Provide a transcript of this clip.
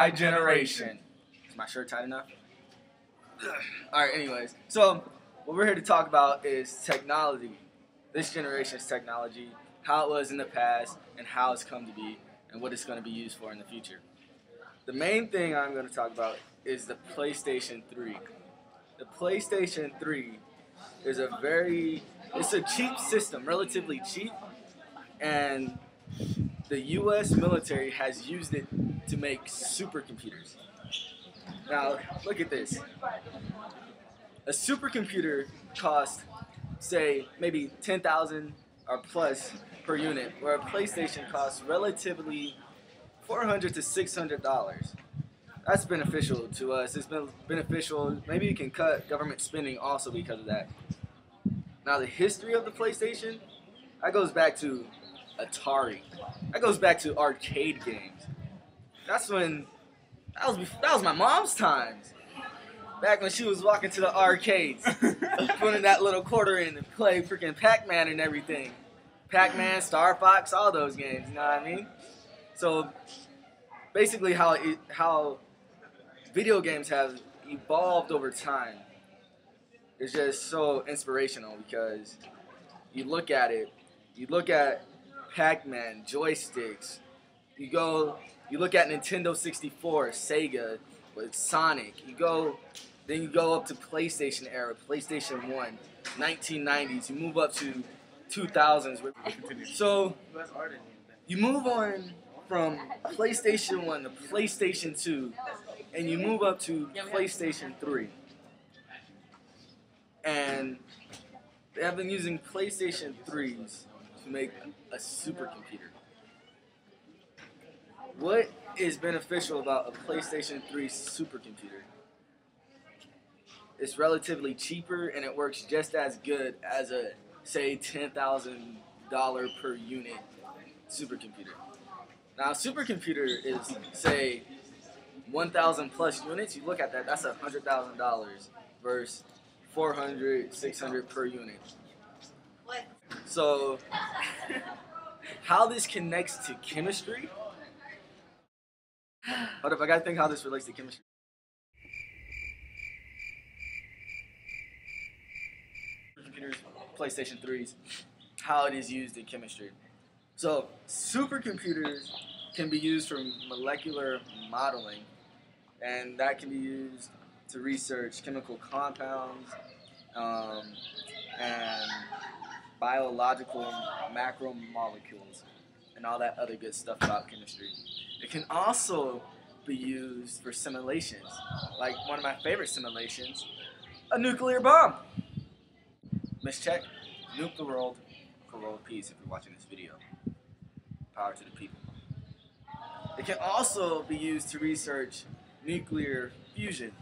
my generation. Is my shirt tight enough? Alright, anyways. So, what we're here to talk about is technology. This generation's technology, how it was in the past, and how it's come to be, and what it's going to be used for in the future. The main thing I'm going to talk about is the PlayStation 3. The PlayStation 3 is it's a cheap system, relatively cheap, and the US military has used it to make supercomputers. Now, look at this. A supercomputer costs, say, maybe $10,000 or plus per unit, where a PlayStation costs relatively $400 to $600. That's beneficial to us. It's been beneficial. Maybe you can cut government spending also because of that. Now, the history of the PlayStation, that goes back to Atari. That goes back to arcade games. That was my mom's times. Back when she was walking to the arcades, putting that little quarter in and play freaking Pac-Man and everything. Pac-Man, Star Fox, all those games, you know what I mean? So, basically how video games have evolved over time is just so inspirational because you look at Pac-Man, joysticks, you look at Nintendo 64, Sega, with Sonic, then you go up to PlayStation era, PlayStation 1, 1990s, you move up to 2000s. So, you move on from PlayStation 1 to PlayStation 2, and you move up to PlayStation 3. And they have been using PlayStation 3s to make a supercomputer. What is beneficial about a PlayStation 3 supercomputer? It's relatively cheaper and it works just as good as a, say, $10,000 per unit supercomputer. Now, a supercomputer is, say, 1,000 plus units. You look at that, that's $100,000 versus 400, 600 per unit. What? So, how this connects to chemistry? Hold up, I gotta think how this relates to chemistry. Computers, PlayStation 3s, how it is used in chemistry. So, supercomputers can be used for molecular modeling, and that can be used to research chemical compounds and biological macromolecules and all that other good stuff about chemistry. It can also be used for simulations, like one of my favorite simulations, a nuclear bomb. Mischeck, nuke the world for world peace if you're watching this video. Power to the people. It can also be used to research nuclear fusion.